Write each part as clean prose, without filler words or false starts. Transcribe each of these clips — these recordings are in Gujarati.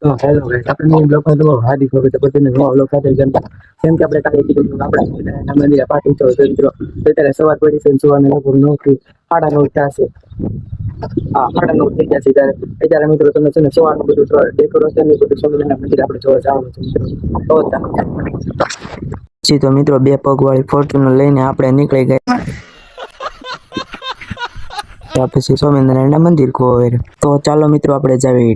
હેલો ગાઈસ આપણે લોકો તો હાર્દિક સ્વાગત છે બધાને નવા વ્લોગ સાથે જેમ કે આપણે કાલે કીધું આપણે મંદિરે પાર્ટી તો મિત્રો અત્યારે સવાર પડી છે સવારને લગભગ 9 થી 9:30 થશે. હા 9:30 થઈ ગયા છે ત્યારે મિત્રો તમે છે ને સવારનું બધું ડેકોરેશન ને બધું સ્વામિનારાયણ મંદિર આપણે જોવા જવાનું છે મિત્રો તો મિત્રો બે પગવાળી ફોર્ચ્યુનર લઈને આપણે નીકળી ગયા પછી સ્વામિનારાયણ મંદિર કોર તો ચાલો મિત્રો આપણે જાવી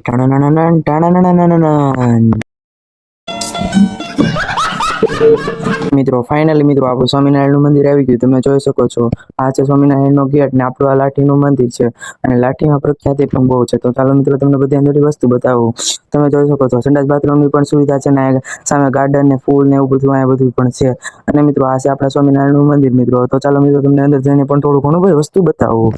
મિત્રો ફાઇનલી મિત્રો આપણું સ્વામિનારાયણ મંદિર આવી ગયું તમે જોઈ શકો છો આ છે સ્વામિનારાયણ નો ગેટ ને આપણું આ લાઠીનું મંદિર છે અને લાઠીમાં પ્રખ્યાતિ પણ બહુ છે તો ચાલો મિત્રો તમને બધી અંદરની વસ્તુ બતાવું તમે જોઈ શકો છો સંડાસ બાથરૂમની પણ સુવિધા છે ને સામે ગાર્ડન ને ફૂલ ને એવું બધું આ બધું પણ છે અને મિત્રો આ છે આપણા સ્વામિનારાયણનું મંદિર મિત્રો તો ચાલો મિત્રો તમને અંદર જઈને પણ થોડું ઘણું બધી વસ્તુ બતાવું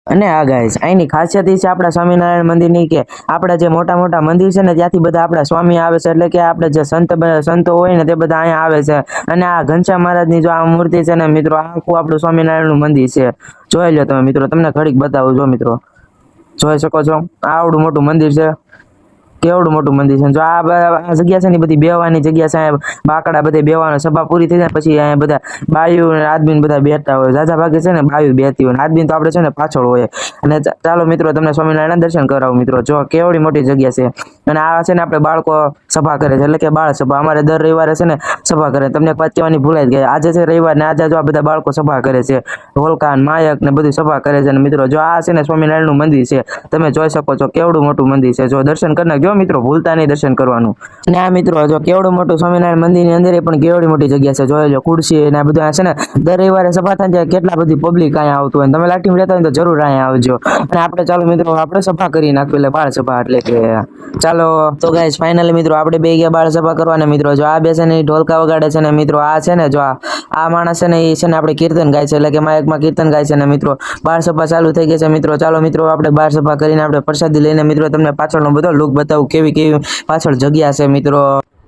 અને આ ગાઈસ અહીંની ખાસિયત એ છે આપણા સ્વામિનારાયણ મંદિરની કે આપણા જે મોટા મોટા મંદિર છે ને ત્યાંથી બધા આપણા સ્વામી આવે છે એટલે કે આપણે જે સંતો હોય ને તે બધા અહીંયા આવે છે અને આ ઘનશ્યામ મહારાજની જો આ મૂર્તિ છે ને મિત્રો આખું આપણું સ્વામિનારાયણનું મંદિર છે જોઈ લો તમે મિત્રો તમને ઘડીક બતાવું જો મિત્રો જોઈ શકો છો આવડું મોટું મંદિર છે કેવડું મોટું મંદિર છે જો આ જગ્યા છે ને બધી બેવાની જગ્યા છે બાકડા બધે બેવાનો સભા પૂરી થઈ જાય પછી અહીંયા બધા બાયુ અને આદમી બધા બેઠતા હોય જાજા ભાગે છે ને બાયુ બેઠતી હોય આદમી તો આપણે છે ને પાછળ હોય અને ચાલો મિત્રો તમને સ્વામિનારાયણ દર્શન કરાવું મિત્રો જો કેવડી મોટી જગ્યા છે અને આ છે ને આપણે બાળકો સભા કરે છે એટલે કે બાળ સભા અમારે દર રવિવારે છે ને સભા કરે તમને વાત કહેવાની ભૂલાઈ ગઈ આજે છે રવિવાર ને આજે જો આ બધા બાળકો સભા કરે છે હોલકાન માયક ને બધી સભા કરે છે અને મિત્રો જો આ છે ને સ્વામિનારાયણનું મંદિર છે તમે જોઈ શકો છો કેવડું મોટું મંદિર છે જો દર્શન કરી નાખજો મિત્રો ભૂલતા નહીં દર્શન કરવાનું અને આ મિત્રો જો કેવડું મોટું સ્વામિનારાયણ મંદિરની અંદર પણ કેવડી મોટી જગ્યા છે જોઈ લો ખુરશી ને બધું છે ને દર રવિવારે સભા થાય કેટલા બધી પબ્લિક અહીંયા આવતું હોય તમે લાઠીમાં રહેતા હોય તો જરૂર અહીંયા આવજો અને આપણે ચાલો મિત્રો આપણે સભા કરી નાખવી એટલે બાળ સભા એટલે કે ચાલો તો ગાઈસ ફાઇનલી મિત્રો આપણે બે ગયા બાળ સભા કરવાના મિત્રો જો આ બે છે ને ઢોલકા વગાડે છે ને મિત્રો આ છે ને જો આ માણસ છે ને એ છે ને આપણે કીર્તન ગાય છે એટલે કે માયકમાં કીર્તન ગાય છે ને મિત્રો બાળ સભા ચાલુ થઈ ગઈ છે મિત્રો ચાલો મિત્રો આપણે બાળ સભા કરીને આપણે પ્રસાદી લઈને મિત્રો તમને પાછળનો બધો લુક બતાવું કેવી પાછળ જગ્યા છે મિત્રો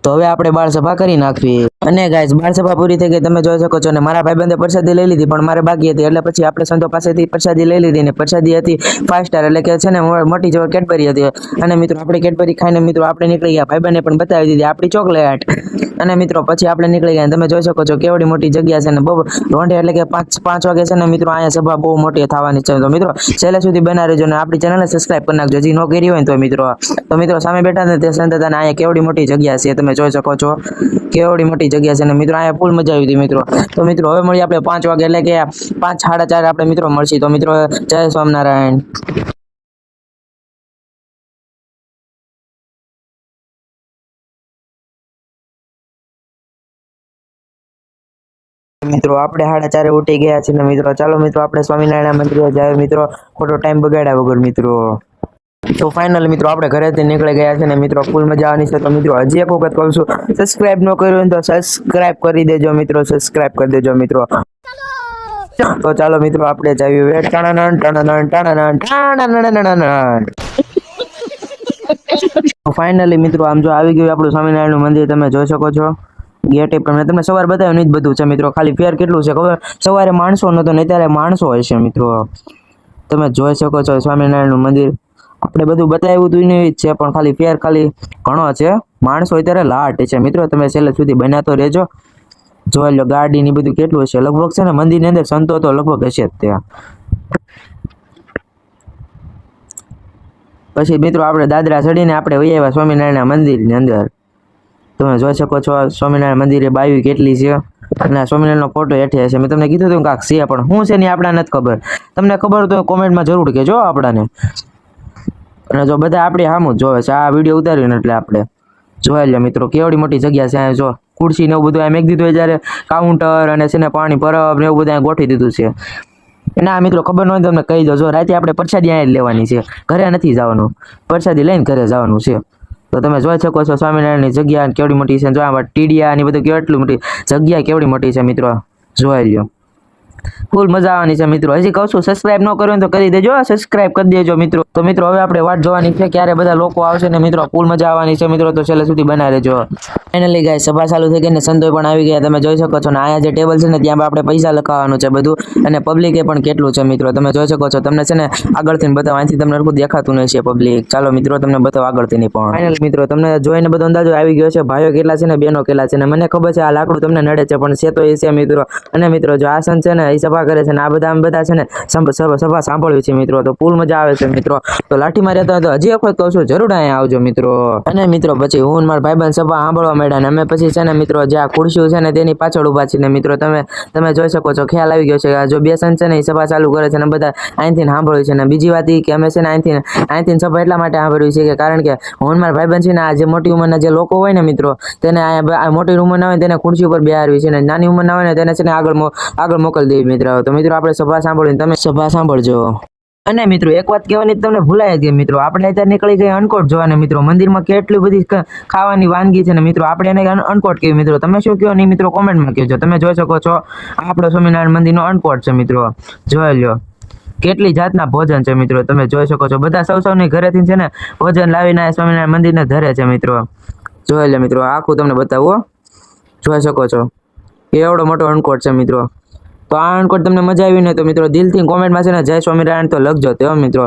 તો હવે આપણે બાળ સભા કરી નાખવી અને ગાઈસ બાળ સભા પૂરી થઈ ગઈ તમે જોઈ શકો છો ને મારા ભાઈબંધે પ્રસાદી લઈ લીધી પણ મારે બાકી હતી એટલે પછી આપણે સંતો પાસેથી પ્રસાદી લઈ લીધી ને પ્રસાદી હતી 5 સ્ટાર એટલે કે છે ને મોટી જેવી કેડબરી હતી અને મિત્રો આપણે કેડબરી ખાઈને મિત્રો આપણે નીકળી ગયા ભાઈબંધને પણ બતાવી દીધી આપણી ચોકલેટ અને મિત્રો પછી આપણે નીકળી ગયા તમે જોઈ શકો છો કેવડી મોટી જગ્યા છે ને બહુ રોંઢે એટલે કે 5 વાગે છે ને મિત્રો અહીંયા સભા બહુ મોટી થવાની છે તો મિત્રો છેલ્લે સુધી બના રહેજો ને આપણી ચેનલને સબસ્ક્રાઇબ કરી નાખજો જે ન કરી હોય તો મિત્રો સામે બેઠા ને તે સંત હતા અહીંયા કેવડી મોટી જગ્યા છે તમે જોઈ શકો છો કેવડી મોટી જગ્યા છે ને મિત્રો અહીંયા ફૂલ મજા આવી હતી મિત્રો તો મિત્રો હવે મળીએ આપણે 5 વાગે એટલે કે 5 સાડા 4 આપણે મિત્રો મળશી તો મિત્રો જય સ્વામિનારાયણ મિત્રો આપણે 4:30 ઉઠી ગયા છે ને મિત્રો ચાલો મિત્રો આપણે સ્વામિનારાયણ મંદિરે જાય મિત્રો ખોટો ટાઈમ બગાડ્યા વગર મિત્રો તો ફાઇનલ મિત્રો આપણે ઘરેથી નીકળી ગયા છે ને મિત્રો ફૂલ મજા આવવાની છે તો મિત્રો હજી એક વખત કહું છું સબસ્ક્રાઇબ ન કર્યું હોય તો સબસ્ક્રાઇબ કરી દેજો મિત્રો સબસ્ક્રાઇબ કરી દેજો મિત્રો તો ચાલો મિત્રો આપણે જઈએ વેટ ફાઇનલી મિત્રો આમ જો આવી ગયું આપણું સ્વામિનારાયણનું મંદિર તમે જોઈ શકો છો ગેટ પર મેં તમને સવાર બતાવ્યું નહીં બધું છે મિત્રો ખાલી ફેર કેટલું છે ખબર સવારે માણસો નતો ને ત્યારે માણસો હશે મિત્રો તમે જોઈ શકો છો સ્વામિનારાયણનું મંદિર આપણે બધું બતાવ્યું હતું નહીં છે પણ ખાલી ફેર ખાલી ઘણો છે માણસો અત્યારે લાટ છે મિત્રો તમે છેલ્લે સુધી બનાતો રહેજો જોઈ લો ગાડી ની બધું કેટલું હશે લગભગ છે ને મંદિરની અંદર સંતો તો લગભગ હશે જ ત્યાં પછી મિત્રો આપણે દાદરા ચડીને આપણે વહી આવ્યા સ્વામિનારાયણ મંદિરની અંદર તમે જોઈ શકો છો સ્વામિનારાયણ મંદિરે બાયુ કેટલી છે અને સ્વામિનારાયણનો ફોટો હેઠે છે મેં તમને કીધું હતું કાંક છે પણ શું છે ને આપણા નથી ખબર તમને ખબર તો કોમેન્ટમાં જરૂર કહેજો આપણાને અને જો બધા આપણે સામું જ જોવે છે આ વિડીયો ઉતાર્યું ને એટલે આપણે જોઈ લે મિત્રો કેવડી મોટી જગ્યા છે અહીંયા જો ખુરશી ને એવું બધું આ મેક દીધું હોય જ્યારે કાઉન્ટર અને છે ને પાણી પરબ ને એવું બધું અહીંયા ગોઠવી દીધું છે ના મિત્રો ખબર ન હોય તમને કહી દો જો રાતે આપણે પ્રસાદી અહીંયા જ લેવાની છે ઘરે નથી જવાનું પ્રસાદી લઈને ઘરે જવાનું છે તો તમે જોઈ શકો છો સ્વામિનારાયણની જગ્યા કેવડી મોટી છે જો આમાં ટીડિયા ને બધું કેટલી મોટી જગ્યા કેવડી મોટી છે મિત્રો જોઈ લ્યો ફૂલ મજા આવવાની છે મિત્રો. હજી કહું છું સબસ્ક્રાઇબ ન કર્યું હોય તો કરી દેજો, સબસ્ક્રાઇબ કરી દેજો મિત્રો. તો મિત્રો હવે આપણે વાટ જોવાની છે ક્યારે બધા લોકો આવશે ને મિત્રો ફૂલ મજા આવવાની છે મિત્રો, તો છેલ્લે સુધી બનાવી રહેજો. ફાઇનલી ગાઈસ સભા ચાલુ થઈ ગઈ ને સંતોય પણ આવી ગયા, તમે જોઈ શકો છો ને અહીંયા જે ટેબલ છે ને ત્યાં આપણે પૈસા લખાવવાનું છે બધું, અને પબ્લિકે પણ કેટલું છે મિત્રો તમે જોઈ શકો છો. તમને છે ને આગળથી બતાવો, અહીંથી તમને હરખું દેખાતું નહીં છે પબ્લિક. ચાલો મિત્રો તમને બતાવો આગળથી નહીં પણ. ફાઇનલી મિત્રો તમને જોઈને બધો અંદાજો આવી ગયો છે, ભાઈઓ કેટલા છે ને બહેનો કેટલા છે, ને મને ખબર છે આ લાકડું તમને નડે છે પણ છે તો એ છે મિત્રો. અને મિત્રો જો આ સંત છે ને એ સભા કરે છે ને આ બધા છે ને સભા સાંભળવી છે મિત્રો, તો ફૂલ મજા આવે છે મિત્રો. તો લાઠીમાં રહેતા હોય તો હજી વખત કહું છું જરૂર અહીંયા આવજો મિત્રો. અને મિત્રો પછી હું મારા ભાઈબંધ સભા સાંભળવા માંડ્યા ને અમે પછી છે ને મિત્રો જે આ ખુરશીઓ છે ને તેની પાછળ ઊભા છીએ ને મિત્રો, તમે જોઈ શકો છો ખ્યાલ આવી ગયો છે. જો બે સંત છે ને એ સભા ચાલુ કરે છે ને બધા અહીંથી સાંભળ્યું છે. ને બીજી વાત એ કે અમે છે ને અહીંથી સભા એટલા માટે સાંભળ્યું છે કે કારણ કે હું મારા ભાઈબંધ છે ને આ જે મોટી ઉંમરના જે લોકો હોય ને મિત્રો તેને આ મોટી ઉંમરના હોય તેને ખુરશી ઉપર બેહારવી છે, ને નાની ઉંમરના હોય ને તેને છે ને આગળ મોકલી દેવી મિત્રો. તો મિત્રો આપણે સભા સાંભળીને તમે સભા સાંભળજો. અને મિત્રો એક વાત કહેવાની તમને ભૂલાય ગઈ મિત્રો, આપણે અત્યારે નીકળી ગઈ અનકોટ જોવાને મિત્રો. મંદિરમાં કેટલી બધી ખાવાની વાનગી છે ને મિત્રો, આપણે એને અનકોટ કહેવી મિત્રો. તમે શું કહો નહીં મિત્રો કોમેન્ટમાં કહેજો. તમે જોઈ શકો છો આપણો સ્વામિનારાયણ મંદિરનો અનકોટ છે મિત્રો, જોઈ લો કેટલી જાતના ભોજન છે મિત્રો. તમે જોઈ શકો છો બધા સૌની ઘરેથી છે ને ભોજન લાવીને સ્વામિનારાયણ મંદિરને ધરે છે મિત્રો. જોઈ લે મિત્રો આખું તમને બતાવો, જોઈ શકો છો એવડો મોટો અનકોટ છે મિત્રો. તો આ અનકોટ તમને મજા આવી ને તો મિત્રો દિલથી કોમેન્ટમાં છે ને જય સ્વામિનારાયણ તો લખજો તે મિત્રો.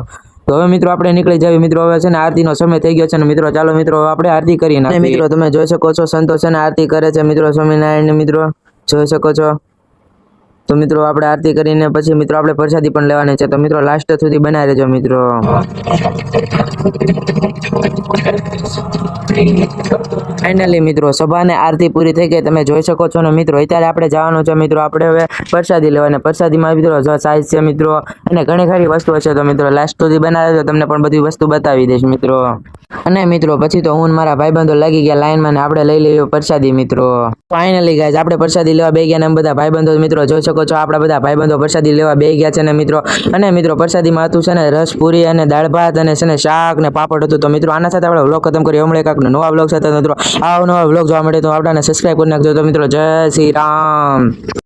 તો હવે મિત્રો આપણે નીકળી જઈએ મિત્રો, હવે છે ને આરતીનો સમય થઈ ગયો છે ને મિત્રો. ચાલો મિત્રો આપણે આરતી કરીએ ને મિત્રો. તમે જોઈ શકો છો સંતો છે ને આરતી કરે છે મિત્રો સ્વામિનારાયણ મિત્રો, જોઈ શકો છો. તો મિત્રો આપણે આરતી કરીને પછી મિત્રો આપણે પ્રસાદી પણ લેવાની છે, તો મિત્રો લાસ્ટ સુધી બનાવી રહેજો મિત્રો. ફાઇનલી મિત્રો સભાને આરતી પૂરી થઈ ગઈ, તમે જોઈ શકો છો ને મિત્રો. અત્યારે આપણે જવાનું છે મિત્રો, આપણે હવે પ્રસાદી લેવાને. પ્રસાદીમાં મિત્રો સાઈઝ છે મિત્રો અને ઘણી ખરી વસ્તુઓ છે, તો મિત્રો લાસ્ટ સુધી બનાવે તો તમને પણ બધી વસ્તુ બતાવી દઈશ મિત્રો. અને મિત્રો પછી તો હું મારા ભાઈબંધો લાગી ગયા લાઈનમાં ને આપણે લઈ લઈએ પ્રસાદી મિત્રો. ફાઇનલી ગાઈઝ આપણે પ્રસાદી લેવા બે ગયા ને બધા ભાઈબંધો મિત્રો જોઈ શકો છો આપણા બધા ભાઈબંધો પ્રસાદી લેવા બે ગયા છે ને મિત્રો. અને મિત્રો પ્રસાદીમાં હતું છે ને રસ પૂરી અને દાળ ભાત અને છે ને શાક ને પાપડ હતું. તો મિત્રો આના સાથે આપણે વ્લોગ ખતમ કરીએ. હમણાં એક નવા વ્લોગ સાથે મિત્રો આવા નવા વ્લોગ જોવા મળે તો આપણાને સબસ્ક્રાઇબ કરી નાખજો. તો મિત્રો જય શ્રી રામ.